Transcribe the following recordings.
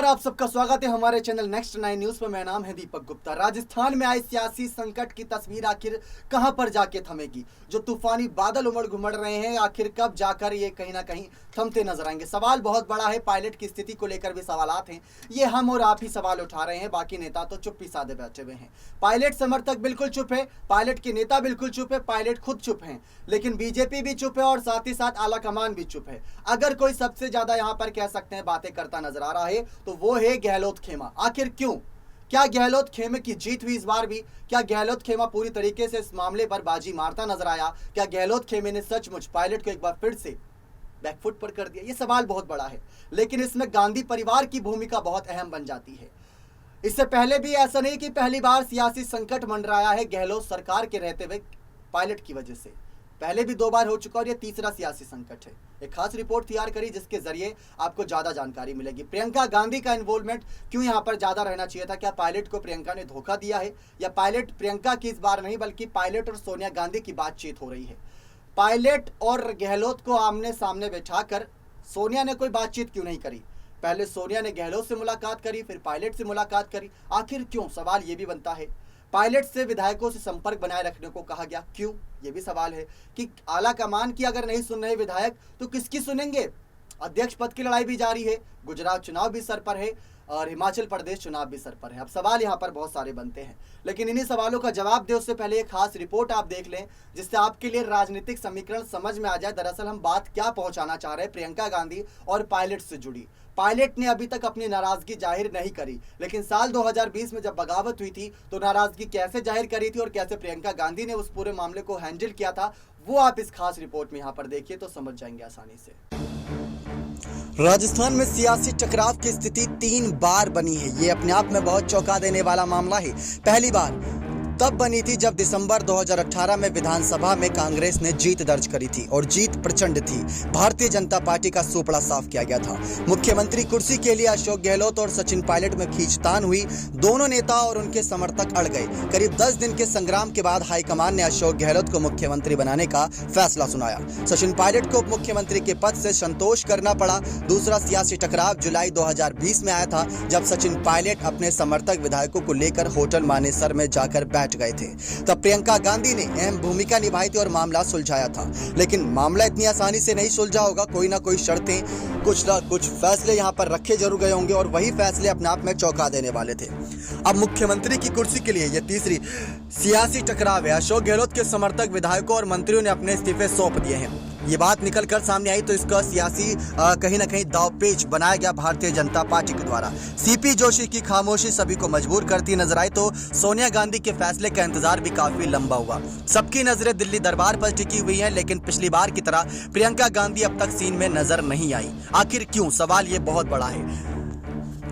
नमस्कार, आप सबका स्वागत है हमारे चैनल नेक्स्ट 9 न्यूज पर। मेरा नाम है दीपक गुप्ता। राजस्थान में आए सियासी संकट की तस्वीर आखिर कहां पर जाके थमेगी? जो तूफानी बादल उमड़ घुमड़ रहे हैं, आखिर कब जाकर ये कहीं ना कहीं थमते नजर आएंगे? सवाल बहुत बड़ा है। पायलट की स्थिति को लेकर भी सवालात हैं। ये हम और आप ही सवाल उठा रहे हैं, बाकी नेता तो चुप्पी साधे बैठे हुए हैं। पायलट समर्थक बिल्कुल चुप है, पायलट के नेता बिल्कुल चुप है, पायलट खुद चुप हैं, लेकिन बीजेपी भी चुप है और साथ ही साथ आला कमान भी चुप है। अगर कोई सबसे ज्यादा यहाँ पर कह सकते हैं बातें करता नजर आ रहा है तो वो है गहलोत खेमा। आखिर क्यों? क्या गहलोत खेमे की जीत हुई इस बार भी? क्या गहलोत खेमा पूरी तरीके से इस मामले पर बाजी मारता नजर आया? क्या गहलोत खेमे ने सचमुच पायलट को एक बार फिर से बैकफुट पर कर दिया? ये सवाल बहुत बड़ा है, लेकिन इसमें गांधी परिवार की भूमिका बहुत अहम बन जाती है। इससे पहले भी ऐसा नहीं कि पहली बार सियासी संकट मंडराया है गहलोत सरकार के रहते हुए पायलट की वजह से। पहले भी 2 बार हो चुका और ये तीसरा सियासी संकट है। एक खास रिपोर्ट तैयार करी जिसके जरिए आपको ज्यादा जानकारी मिलेगी। प्रियंका गांधी का इन्वॉल्वमेंट क्यों यहाँ पर ज्यादा रहना चाहिए था? क्या पायलट को प्रियंका ने धोखा दिया है, या पायलट प्रियंका की इस बार नहीं बल्कि पायलट और सोनिया गांधी की बातचीत हो रही है? पायलट और गहलोत को आमने सामने बैठाकर सोनिया ने कोई बातचीत क्यों नहीं करी? पहले सोनिया ने गहलोत से मुलाकात करी, फिर पायलट से मुलाकात करी। आखिर क्यों? सवाल ये भी बनता है। पायलट से विधायकों से संपर्क बनाए रखने को कहा गया, क्यों? ये भी सवाल है कि आला कमान की अगर नहीं सुन रहे विधायक तो किसकी सुनेंगे? अध्यक्ष पद की लड़ाई भी जारी है, गुजरात चुनाव भी सर पर है और हिमाचल प्रदेश चुनाव भी सर पर है। अब सवाल यहाँ पर बहुत सारे बनते हैं, लेकिन इन्हीं सवालों का जवाब दे उससे पहले एक खास रिपोर्ट आप देख लें जिससे आपके लिए राजनीतिक समीकरण समझ में आ जाए। दरअसल हम बात क्या पहुंचाना चाह रहे हैं प्रियंका गांधी और पायलट से जुड़ी। पायलट ने अभी तक अपनी नाराजगी जाहिर नहीं करी, लेकिन साल 2020 में जब बगावत हुई थी तो नाराजगी कैसे जाहिर करी थी और कैसे प्रियंका गांधी ने उस पूरे मामले को हैंडल किया था, वो आप इस खास रिपोर्ट में यहाँ पर देखिए तो समझ जाएंगे आसानी से। राजस्थान में सियासी टकराव की स्थिति 3 बार बनी है। ये अपने आप में बहुत चौंका देने वाला मामला है। पहली बार तब बनी थी जब दिसंबर 2018 में विधानसभा में कांग्रेस ने जीत दर्ज करी थी और जीत प्रचंड थी। भारतीय जनता पार्टी का सुपड़ा साफ किया गया था। मुख्यमंत्री कुर्सी के लिए अशोक गहलोत और सचिन पायलट में खींचतान हुई। दोनों नेता और उनके समर्थक अड़ गए। करीब 10 दिन के संग्राम के बाद हाईकमान ने अशोक गहलोत को मुख्यमंत्री बनाने का फैसला सुनाया। सचिन पायलट को उप मुख्यमंत्री के पद से संतोष करना पड़ा। दूसरा सियासी टकराव जुलाई 2020 में आया था, जब सचिन पायलट अपने समर्थक विधायकों को लेकर होटल मानेसर में जाकर बैठ गए थे। तब प्रियंका गांधी ने अहम भूमिका निभाई थी और मामला सुलझाया था। लेकिन मामला इतनी आसानी से नहीं सुलझा होगा। कोई ना कोई शर्तें, कुछ ना कुछ फैसले यहाँ पर रखे जरूर गए होंगे और वही फैसले अपने आप में चौंका देने वाले थे। अब मुख्यमंत्री की कुर्सी के लिए यह तीसरी सियासी टकराव है। अशोक गहलोत के समर्थक विधायकों और मंत्रियों ने अपने इस्तीफे सौंप दिए हैं। ये बात निकल कर सामने आई तो इसका सियासी कहीं ना कहीं दावपेच बनाया गया भारतीय जनता पार्टी के द्वारा। सीपी जोशी की खामोशी सभी को मजबूर करती नजर आई तो सोनिया गांधी के फैसले का इंतजार भी काफी लंबा हुआ। सबकी नजरें दिल्ली दरबार पर टिकी हुई हैं, लेकिन पिछली बार की तरह प्रियंका गांधी अब तक सीन में नजर नहीं आई। आखिर क्यों? सवाल ये बहुत बड़ा है।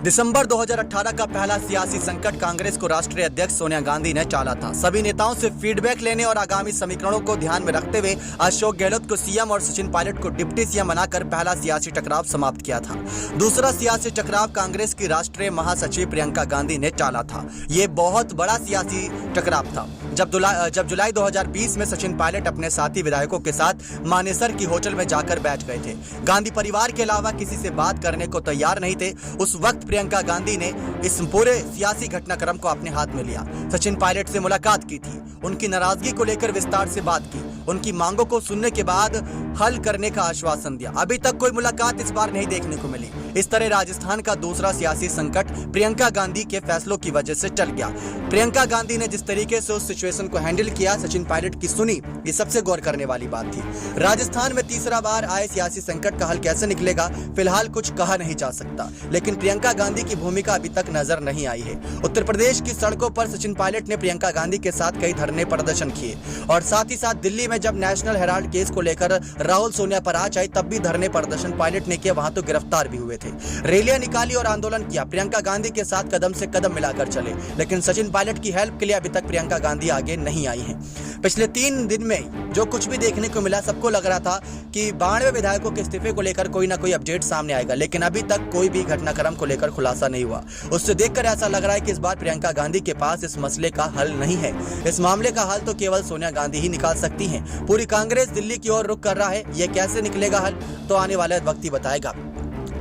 दिसंबर 2018 का पहला सियासी संकट कांग्रेस को राष्ट्रीय अध्यक्ष सोनिया गांधी ने टाला था। सभी नेताओं से फीडबैक लेने और आगामी समीकरणों को ध्यान में रखते हुए अशोक गहलोत को सीएम और सचिन पायलट को डिप्टी सीएम बनाकर पहला सियासी टकराव समाप्त किया था। दूसरा सियासी टकराव कांग्रेस की राष्ट्रीय महासचिव प्रियंका गांधी ने टाला था। ये बहुत बड़ा सियासी टकराव था जब जुलाई 2020 में सचिन पायलट अपने साथी विधायकों के साथ मानेसर की होटल में जाकर बैठ गए थे। गांधी परिवार के अलावा किसी से बात करने को तैयार नहीं थे। उस वक्त प्रियंका गांधी ने इस पूरे सियासी घटनाक्रम को अपने हाथ में लिया। सचिन पायलट से मुलाकात की थी, उनकी नाराजगी को लेकर विस्तार से बात की, उनकी मांगों को सुनने के बाद हल करने का आश्वासन दिया। अभी तक कोई मुलाकात इस बार नहीं देखने को मिली। इस तरह राजस्थान का दूसरा सियासी संकट प्रियंका गांधी के फैसलों की वजह से टल गया। प्रियंका गांधी ने जिस तरीके से उस सिचुएशन को हैंडल किया, सचिन पायलट की सुनी, ये सबसे गौर करने वाली बात थी। राजस्थान में तीसरा बार आए सियासी संकट का हल कैसे निकलेगा, फिलहाल कुछ कहा नहीं जा सकता, लेकिन प्रियंका गांधी की भूमिका अभी तक नजर नहीं आई है। उत्तर प्रदेश की सड़कों पर सचिन पायलट ने प्रियंका गांधी के साथ कई धरने प्रदर्शन किए और साथ ही साथ दिल्ली में जब नेशनल हेराल्ड केस को लेकर राहुल सोनिया पर आज आई तब भी धरने प्रदर्शन पायलट ने किया, वहां तो गिरफ्तार भी हुए थे। रैलियां निकाली और आंदोलन किया। प्रियंका गांधी के साथ कदम से कदम मिलाकर चले, लेकिन सचिन पायलट की हेल्प के लिए अभी तक प्रियंका गांधी आगे नहीं आई है। पिछले 3 दिन में जो कुछ भी देखने को मिला, सबको लग रहा था कि 92 विधायकों के इस्तीफे को लेकर कोई ना कोई अपडेट सामने आएगा, लेकिन अभी तक कोई भी घटनाक्रम को लेकर खुलासा नहीं हुआ। उससे देखकर ऐसा लग रहा है कि इस बार प्रियंका गांधी के पास इस मसले का हल नहीं है। इस मामले का हल तो केवल सोनिया गांधी ही निकाल सकती हैं। पूरी कांग्रेस दिल्ली की ओर रुख कर रहा है। यह कैसे निकलेगा हल तो आने वाला वक्त ही बताएगा।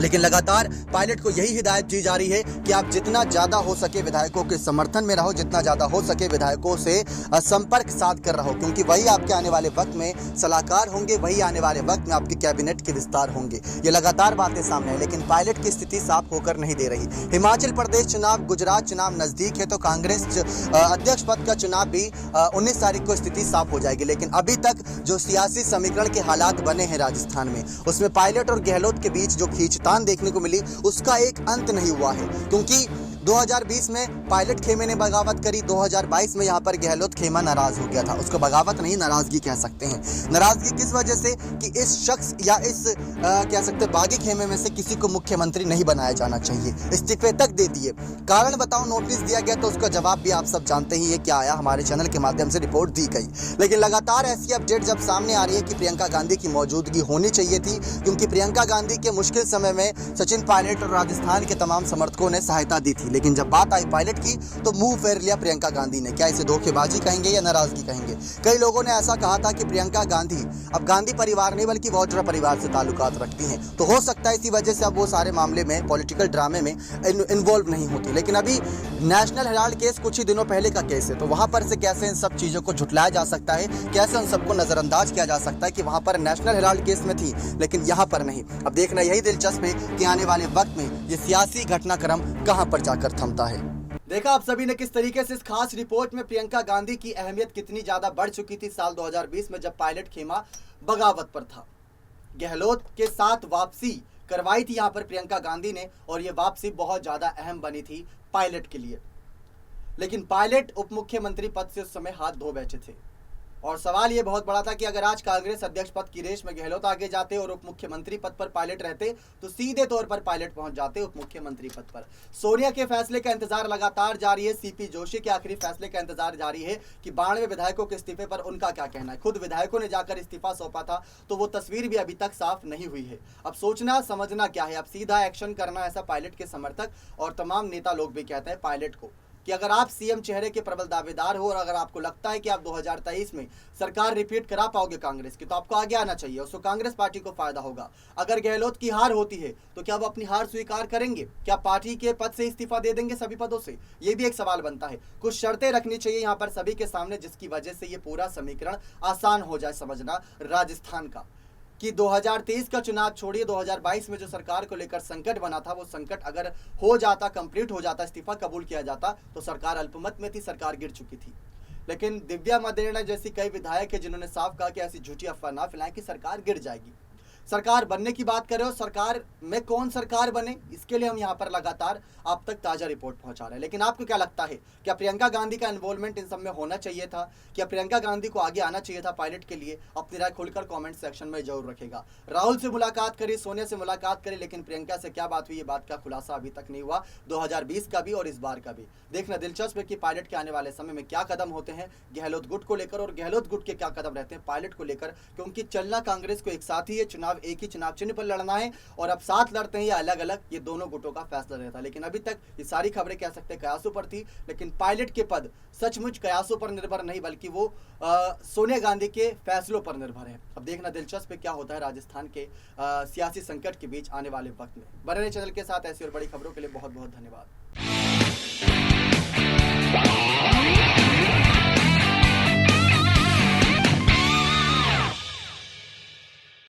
लेकिन लगातार पायलट को यही हिदायत दी जा रही है कि आप जितना ज्यादा हो सके विधायकों के समर्थन में रहो, जितना ज्यादा हो सके विधायकों से संपर्क साध कर रहो, क्योंकि वही आपके आने वाले वक्त में सलाहकार होंगे, वही आने वाले वक्त में आपके कैबिनेट के विस्तार होंगे। ये लगातार बातें सामने है, लेकिन पायलट की स्थिति साफ होकर नहीं दे रही। हिमाचल प्रदेश चुनाव, गुजरात चुनाव नजदीक है, तो कांग्रेस अध्यक्ष पद का चुनाव भी 19 तारीख को स्थिति साफ हो जाएगी। लेकिन अभी तक जो सियासी समीकरण के हालात बने हैं राजस्थान में, उसमें पायलट और गहलोत के बीच जो खींचतान देखने को मिली, उसका एक अंत नहीं हुआ है। क्योंकि 2020 में पायलट खेमे ने बगावत करी, 2022 में यहाँ पर गहलोत खेमा नाराज हो गया था। उसको बगावत नहीं, नाराजगी कह सकते हैं। नाराजगी किस वजह से कि इस शख्स या इस कह सकते बागी खेमे में से किसी को मुख्यमंत्री नहीं बनाया जाना चाहिए, इस्तीफे तक दे दिए। कारण बताओ, नोटिस दिया गया तो उसका जवाब भी आप सब जानते ही है क्या आया, हमारे चैनल के माध्यम से रिपोर्ट दी गई। लेकिन लगातार ऐसी अपडेट जब सामने आ रही है कि प्रियंका गांधी की मौजूदगी होनी चाहिए थी, क्योंकि प्रियंका गांधी के मुश्किल समय में सचिन पायलट और राजस्थान के तमाम समर्थकों ने सहायता दी थी। लेकिन जब बात आई पायलट की तो मुंह फेर लिया प्रियंका गांधी ने। क्या इसे धोखेबाजी कहेंगे या नाराजगी कहेंगे? कई लोगों ने ऐसा कहा था कि प्रियंका गांधी अब गांधी परिवार नहीं बल्कि वाड्रा परिवार से ताल्लुकात रखती हैं, तो हो सकता है इसी वजह से अब वो सारे मामले में, पॉलिटिकल ड्रामे में इन्वॉल्व नहीं होती। लेकिन अभी नेशनल हेराल्ड केस कुछ ही दिनों पहले का केस है, तो वहां पर से कैसे इन सब चीजों को झुटलाया जा सकता है, कैसे उन सबको नजरअंदाज किया जा सकता है कि वहां पर नेशनल हेराल्ड केस में थी लेकिन यहां पर नहीं। अब देखना यही दिलचस्प है कि आने वाले वक्त में ये सियासी घटनाक्रम कहां पर जाकर थमता है। देखा आप सभी ने किस तरीके से इस खास रिपोर्ट में प्रियंका गांधी की अहमियत कितनी ज्यादा बढ़ चुकी थी साल 2020 में, जब पायलट खेमा बगावत पर था। गहलोत के साथ वापसी करवाई थी यहां पर प्रियंका गांधी ने, और ये वापसी बहुत ज्यादा अहम बनी थी पायलट के लिए। लेकिन पायलट उप मुख्यमंत्री पद से उस समय हाथ धो बैठे थे, और सवाल ये बहुत बड़ा था कि अगर आज कांग्रेस अध्यक्ष पद की रेस में गहलोत आगे जाते और उप मुख्यमंत्री पद पर पायलट रहते, तो सीधे तौर पर पायलट पहुंच जाते उप मुख्यमंत्री पद पर। सोनिया के फैसले का इंतजार लगातार जारी है, सीपी जोशी के आखिरी फैसले का इंतजार जारी है कि 92 विधायकों के इस्तीफे पर उनका क्या कहना है। खुद विधायकों ने जाकर इस्तीफा सौंपा था, तो वो तस्वीर भी अभी तक साफ नहीं हुई है। अब सोचना समझना क्या है, अब सीधा एक्शन करना, ऐसा पायलट के समर्थक और तमाम नेता लोग भी कहते हैं पायलट को कि अगर आप सीएम चेहरे के प्रबल दावेदार हो और अगर आपको लगता है कि आप 2023 में सरकार रिपीट करा पाओगे कांग्रेस की, तो आपको आगे आना चाहिए, उसको कांग्रेस पार्टी को फायदा होगा। अगर गहलोत की हार होती है तो क्या वो अपनी हार स्वीकार करेंगे? क्या पार्टी के पद से इस्तीफा दे देंगे सभी पदों से? ये भी एक सवाल बनता है। कुछ शर्तें रखनी चाहिए यहाँ पर सभी के सामने, जिसकी वजह से ये पूरा समीकरण आसान हो जाए समझना राजस्थान का, कि 2023 का चुनाव छोड़िए, 2022 में जो सरकार को लेकर संकट बना था, वो संकट अगर हो जाता, कंप्लीट हो जाता, इस्तीफा कबूल किया जाता, तो सरकार अल्पमत में थी, सरकार गिर चुकी थी। लेकिन दिव्या मदेरणा जैसी कई विधायक है जिन्होंने साफ कहा कि ऐसी झूठी अफवाह ना फैलाएं कि सरकार गिर जाएगी। सरकार बनने की बात करें और सरकार में कौन सरकार बने, इसके लिए हम यहाँ पर लगातार आप तक ताजा रिपोर्ट पहुंचा रहे हैं। लेकिन आपको क्या लगता है, क्या प्रियंका गांधी का इन्वॉल्वमेंट इन सब में होना चाहिए था? क्या प्रियंका गांधी को आगे आना चाहिए था पायलट के लिए? अपनी राय खुलकर कमेंट सेक्शन में जरूर रखेगा। राहुल से मुलाकात करी, सोनिया से मुलाकात करी, लेकिन प्रियंका से क्या बात हुई, ये बात का खुलासा अभी तक नहीं हुआ, 2020 का भी और इस बार का भी। देखना दिलचस्प है कि पायलट के आने वाले समय में क्या कदम होते हैं गहलोत गुट को लेकर, और गहलोत गुट के क्या कदम रहते हैं पायलट को लेकर, क्योंकि चलना कांग्रेस को एक साथ ही है, चुनाव एक ही चुनाव चिन्ह पर लड़ना है, और अब साथ लड़ते हैं या अलग अलग, ये दोनों गुटों का फैसला रहता है। लेकिन अभी तक ये सारी खबरें कह सकते हैं कयासों पर थी, लेकिन पायलट के पद सचमुच कयासों पर निर्भर नहीं, बल्कि वो सोनिया गांधी के फैसलों पर निर्भर है। अब देखना दिलचस्प है क्या होता है राजस्थान के सियासी संकट के बीच आने वाले वक्त में। बने रहिए चैनल के साथ, ऐसी और बड़ी खबरों के लिए बहुत बहुत धन्यवाद।